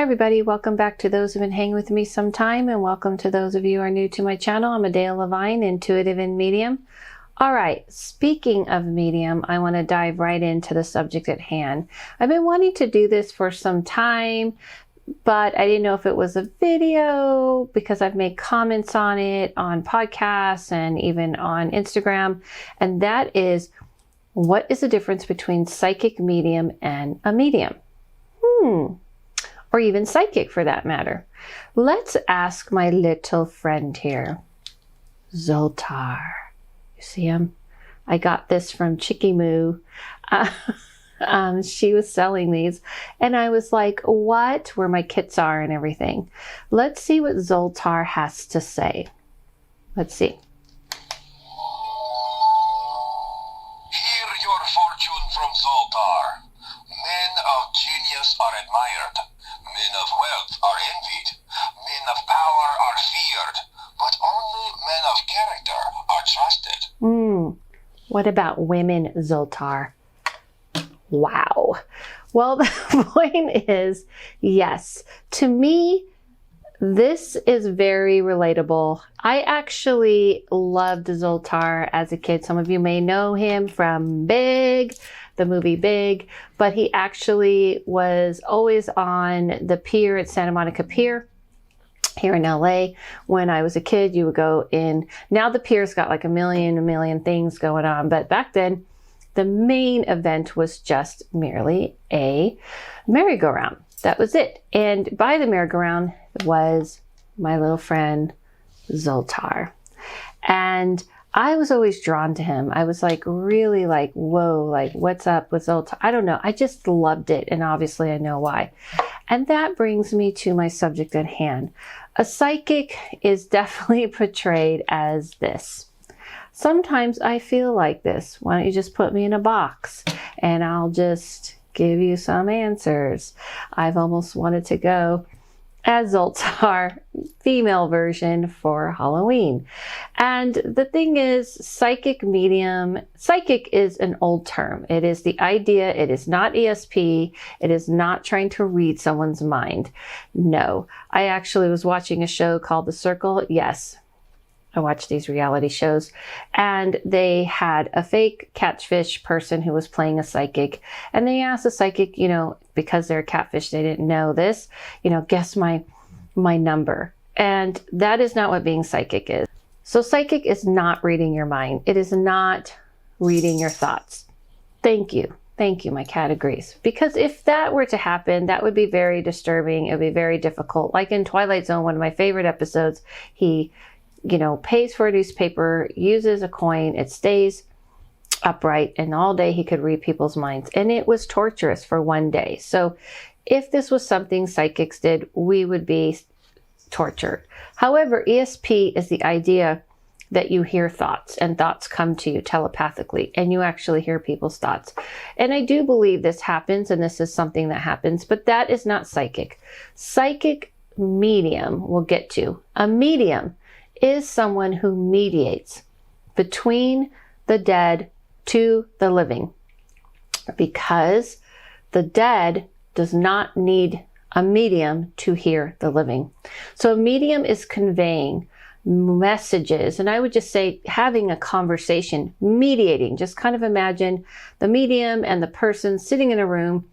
everybody, welcome back to those who've been hanging with me some time, and welcome to those of you who are new to my channel. I'm Adele Levine, intuitive and medium. All right, speaking of medium, I want to dive right into the subject at hand. I've been wanting to do this for some time, but I didn't know if it was a video because I've made comments on it on podcasts and even on Instagram, and that is, what is the difference between psychic medium and a medium? Or even psychic for that matter. Let's ask my little friend here, Zoltar. You see him? I got this from Chicky Moo. She was selling these and I was like, what? Where my kits are and everything. Let's see what Zoltar has to say. Let's see. Hear your fortune from Zoltar. Men of genius are admired. Men of wealth are envied. Men of power are feared. But only men of character are trusted. What about women, Zoltar? Wow. Well, the point is, yes, to me, this is very relatable. I actually loved Zoltar as a kid. Some of you may know him from Big, the movie Big, but he actually was always on the pier at Santa Monica Pier here in LA. When I was a kid, you would go in. Now the pier's got like a million things going on, but back then the main event was just merely a merry-go-round. That was it. And by the merry-go-round was my little friend Zoltar. And I was always drawn to him. I was like, really like, whoa, like what's up with Zoltar? I don't know. I just loved it. And obviously I know why. And that brings me to my subject at hand. A psychic is definitely portrayed as this. Sometimes I feel like this. Why don't you just put me in a box and I'll just give you some answers. I've almost wanted to go as Zoltar, female version for Halloween. And the thing is, psychic medium, psychic is an old term. It is the idea, it is not ESP, it is not trying to read someone's mind. No, I actually was watching a show called The Circle. Yes, I watch these reality shows, and they had a fake catfish person who was playing a psychic, and they asked the psychic, you know, because they're a catfish, they didn't know this, you know, guess my number. And that is not what being psychic is. So psychic is not reading your mind. It is not reading your thoughts. Thank you. Thank you. My cat agrees. Because if that were to happen, that would be very disturbing. It would be very difficult. Like in Twilight Zone, one of my favorite episodes, he pays for a newspaper, uses a coin, it stays upright, and all day he could read people's minds. And it was torturous for one day. So if this was something psychics did, we would be tortured. However, ESP is the idea that you hear thoughts and thoughts come to you telepathically and you actually hear people's thoughts. And I do believe this happens and this is something that happens, but that is not psychic. Psychic medium we'll get to. A medium is someone who mediates between the dead to the living, because the dead does not need a medium to hear the living. So a medium is conveying messages, and I would just say having a conversation, mediating. Just kind of imagine the medium and the person sitting in a room,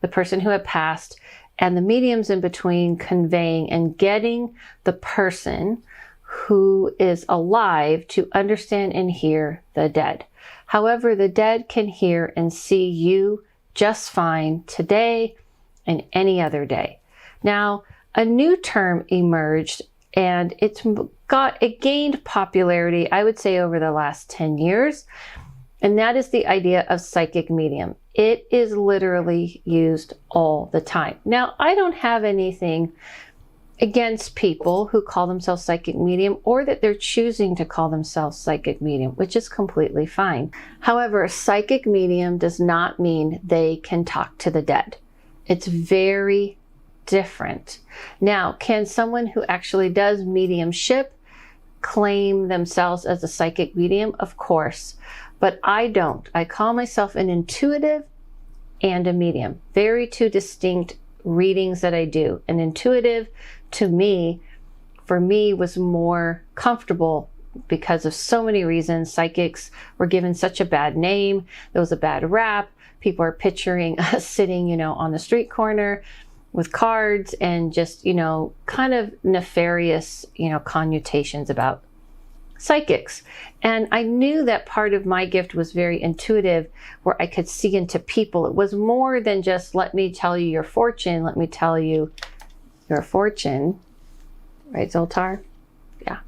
the person who had passed, and the mediums in between conveying and getting the person who is alive to understand and hear the dead. However, the dead can hear and see you just fine today and any other day. Now, a new term emerged and it gained popularity, I would say, over the last 10 years. And that is the idea of psychic medium. It is literally used all the time. Now, I don't have anything against people who call themselves psychic medium or that they're choosing to call themselves psychic medium, which is completely fine. However, a psychic medium does not mean they can talk to the dead. It's very different. Now, can someone who actually does mediumship claim themselves as a psychic medium? Of course, but I don't. I call myself an intuitive and a medium. Very two distinct readings that I do. And intuitive, to me, for me, was more comfortable because of so many reasons. Psychics were given such a bad name. There was a bad rap. People are picturing us sitting, on the street corner with cards and just, kind of nefarious, connotations about psychics. And I knew that part of my gift was very intuitive, where I could see into people. It was more than just, let me tell you your fortune. Let me tell you your fortune. Right, Zoltar? Yeah.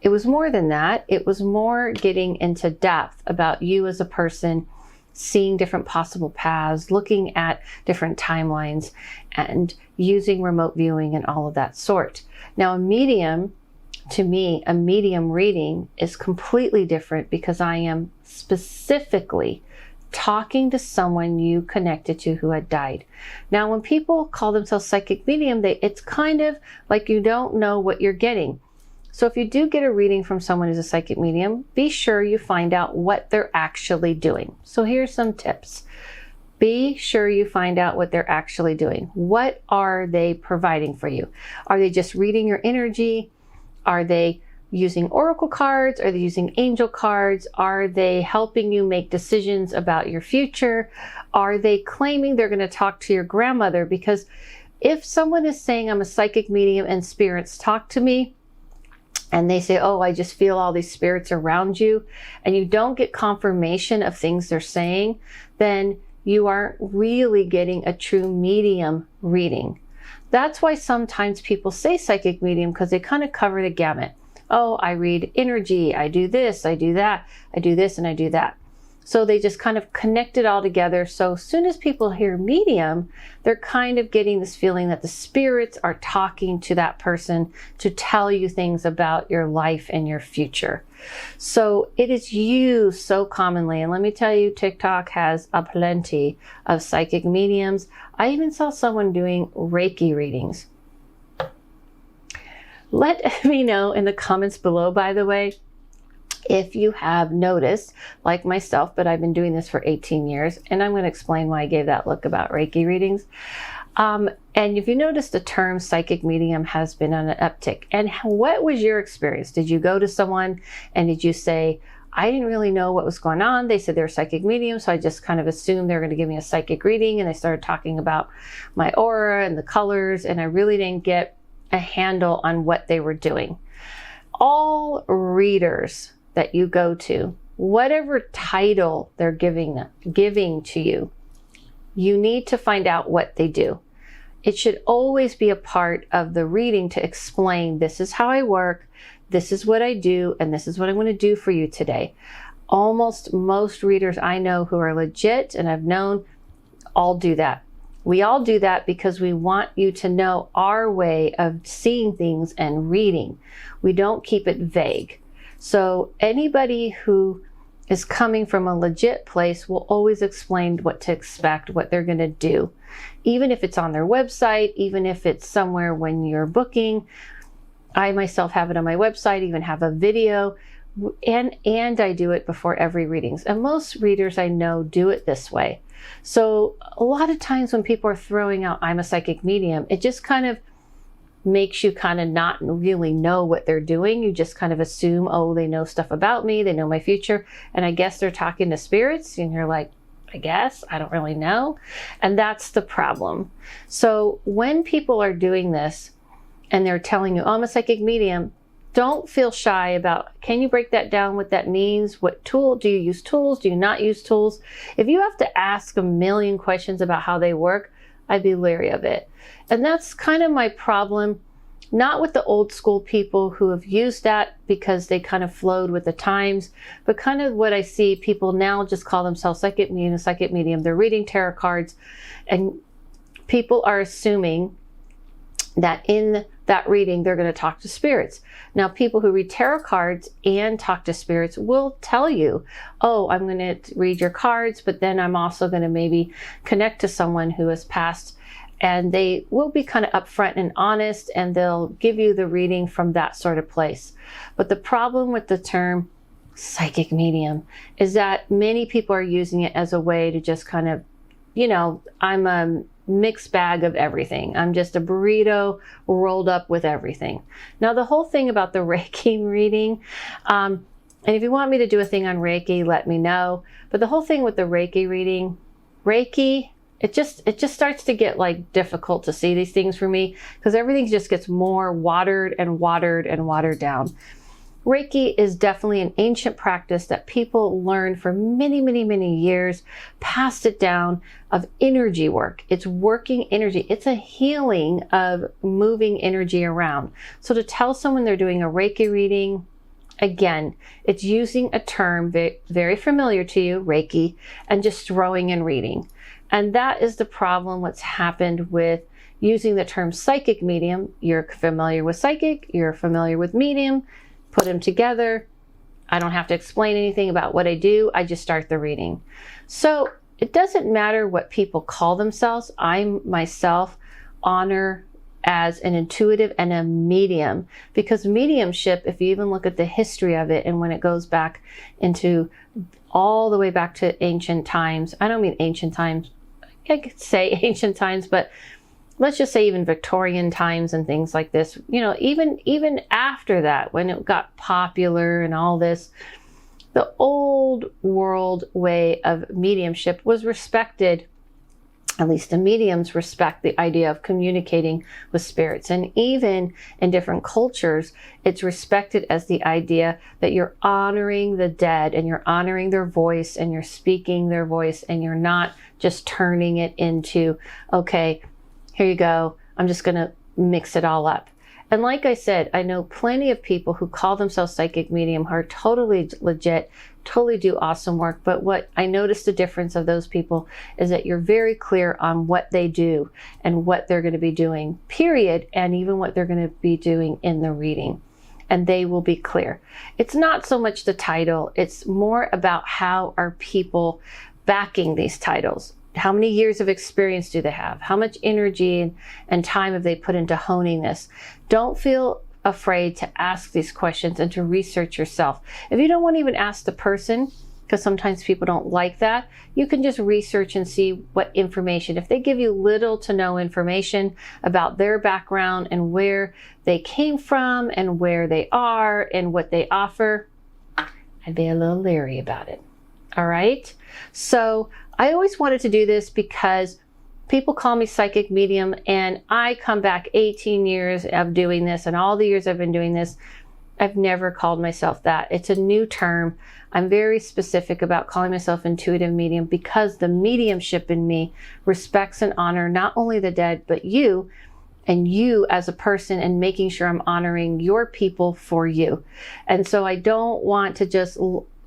It was more than that. It was more getting into depth about you as a person, seeing different possible paths, looking at different timelines, and using remote viewing and all of that sort. Now, to me, a medium reading is completely different because I am specifically talking to someone you connected to who had died. Now, when people call themselves psychic medium, it's kind of like you don't know what you're getting. So if you do get a reading from someone who's a psychic medium, be sure you find out what they're actually doing. So here's some tips. Be sure you find out what they're actually doing. What are they providing for you? Are they just reading your energy? Are they using oracle cards? Are they using angel cards? Are they helping you make decisions about your future? Are they claiming they're going to talk to your grandmother? Because if someone is saying, I'm a psychic medium and spirits talk to me, and they say, oh, I just feel all these spirits around you, and you don't get confirmation of things they're saying, then you aren't really getting a true medium reading. That's why sometimes people say psychic medium, because they kind of cover the gamut. Oh, I read energy, I do this, I do that, I do this, and I do that. So they just kind of connect it all together. So as soon as people hear medium, they're kind of getting this feeling that the spirits are talking to that person to tell you things about your life and your future. So it is used so commonly. And let me tell you, TikTok has a plenty of psychic mediums. I even saw someone doing Reiki readings. Let me know in the comments below, by the way, if you have noticed, like myself, but I've been doing this for 18 years, and I'm going to explain why I gave that look about Reiki readings. And if you notice, the term psychic medium has been on an uptick. And what was your experience? Did you go to someone and did you say, I didn't really know what was going on? They said they were psychic medium, so I just kind of assumed they were going to give me a psychic reading, and they started talking about my aura and the colors, and I really didn't get a handle on what they were doing. All readers that you go to, whatever title they're giving to you, you need to find out what they do. It should always be a part of the reading to explain, this is how I work, this is what I do, and this is what I'm going to do for you today. Almost most readers I know who are legit and I've known all do that. We all do that because we want you to know our way of seeing things and reading. We don't keep it vague. So anybody who is coming from a legit place will always explain what to expect, what they're going to do. Even if it's on their website, even if it's somewhere when you're booking. I myself have it on my website, even have a video, and I do it before every readings. And most readers I know do it this way. So a lot of times when people are throwing out, I'm a psychic medium, it just kind of makes you kind of not really know what they're doing. You just kind of assume, oh, they know stuff about me, they know my future, and I guess they're talking to spirits, and you're like, I guess, I don't really know. And that's the problem. So when people are doing this and they're telling you, oh, I'm a psychic medium, don't feel shy about, can you break that down, what that means? What tool? Do you use tools? Do you not use tools? If you have to ask a million questions about how they work, I'd be leery of it. And that's kind of my problem, not with the old school people who have used that because they kind of flowed with the times, but kind of what I see people now just call themselves psychic medium. They're reading tarot cards, and people are assuming that in that reading, they're going to talk to spirits. Now, people who read tarot cards and talk to spirits will tell you, oh, I'm going to read your cards, but then I'm also going to maybe connect to someone who has passed, and they will be kind of upfront and honest, and they'll give you the reading from that sort of place. But the problem with the term psychic medium is that many people are using it as a way to just kind of, I'm mixed bag of everything. I'm just a burrito rolled up with everything. Now, the whole thing about the Reiki reading, and if you want me to do a thing on Reiki, let me know. But the whole thing with the Reiki reading, Reiki, it just starts to get like difficult to see these things for me, because everything just gets more watered and watered and watered down. Reiki is definitely an ancient practice that people learned for many, many, many years, passed it down, of energy work. It's working energy. It's a healing of moving energy around. So to tell someone they're doing a Reiki reading, again, it's using a term very familiar to you, Reiki, and just throwing in reading. And that is the problem, what's happened with using the term psychic medium. You're familiar with psychic, you're familiar with medium, put them together. I don't have to explain anything about what I do. I just start the reading. So it doesn't matter what people call themselves. I myself honor as an intuitive and a medium, because mediumship, if you even look at the history of it, and when it goes back into all the way back to ancient times, I don't mean ancient times, I could say ancient times, but let's just say even Victorian times and things like this, you know, even after that, when it got popular and all this, the old world way of mediumship was respected. At least the mediums respect the idea of communicating with spirits. And even in different cultures, it's respected as the idea that you're honoring the dead and you're honoring their voice and you're speaking their voice, and you're not just turning it into, okay, here you go, I'm just going to mix it all up. And like I said, I know plenty of people who call themselves psychic medium who are totally legit, totally do awesome work. But what I noticed the difference of those people is that you're very clear on what they do and what they're going to be doing, period, and even what they're going to be doing in the reading. And they will be clear. It's not so much the title, it's more about how are people backing these titles. How many years of experience do they have? How much energy and time have they put into honing this? Don't feel afraid to ask these questions and to research yourself. If you don't want to even ask the person, because sometimes people don't like that, you can just research and see what information. If they give you little to no information about their background and where they came from and where they are and what they offer, I'd be a little leery about it. All right? So I always wanted to do this because people call me psychic medium, and I come back 18 years of doing this, and all the years I've been doing this, I've never called myself that. It's a new term. I'm very specific about calling myself intuitive medium because the mediumship in me respects and honor not only the dead, but you and you as a person, and making sure I'm honoring your people for you. And so I don't want to just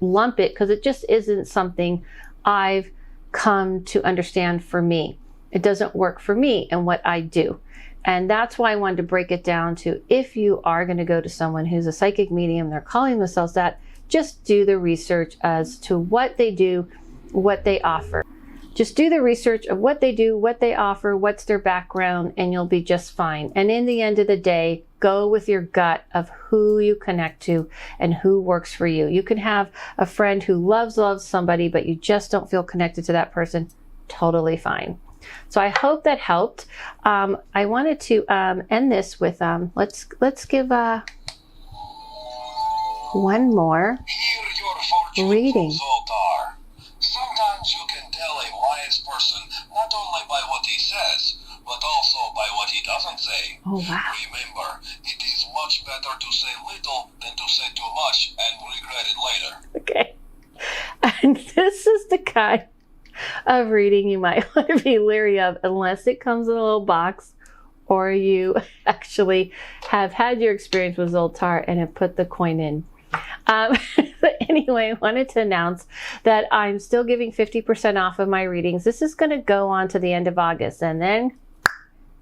lump it, because it just isn't something I've come to understand for me. It doesn't work for me and what I do. And that's why I wanted to break it down to, if you are going to go to someone who's a psychic medium, they're calling themselves that, just do the research as to what they do, what they offer. Just do the research of what they do, what they offer, what's their background, and you'll be just fine. And in the end of the day, go with your gut of who you connect to and who works for you. You can have a friend who loves somebody, but you just don't feel connected to that person. Totally fine. So I hope that helped. I wanted to end this with, let's give one more Hear your fortune reading. from Zoltar. Sometimes you can tell a wise person not only by what he says, but also by what he doesn't say. Oh, wow. Remember, it is much better to say little than to say too much and regret it later. Okay. And this is the kind of reading you might want to be leery of, unless it comes in a little box, or you actually have had your experience with Zoltar and have put the coin in. But anyway, I wanted to announce that I'm still giving 50% off of my readings. This is going to go on to the end of August, and then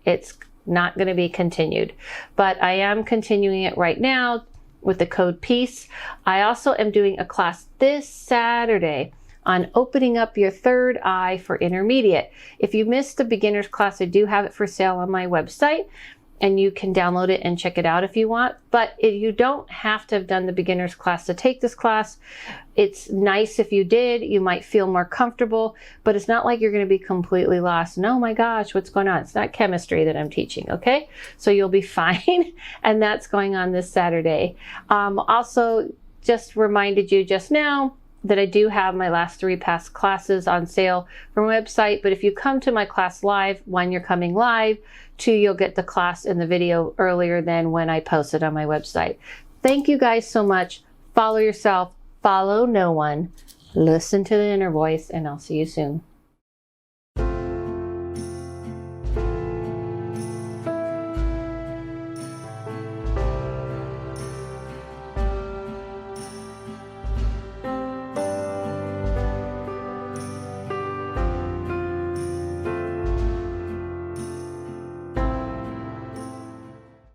it's not going to be continued. But I am continuing it right now with the code PEACE. I also am doing a class this Saturday on opening up your third eye for intermediate. If you missed the beginner's class, I do have it for sale on my website. and you can download it and check it out if you want. But you don't have to have done the beginner's class to take this class. It's nice if you did. You might feel more comfortable, but it's not like you're going to be completely lost. And oh my gosh, what's going on? It's not chemistry that I'm teaching, okay? So you'll be fine. And that's going on this Saturday. Also, just reminded you just now that I do have my last 3 past classes on sale from my website. But if you come to my class live, 1, you're coming live, 2, you'll get the class in the video earlier than when I post it on my website. Thank you guys so much. Follow yourself, follow no one, listen to the inner voice, and I'll see you soon.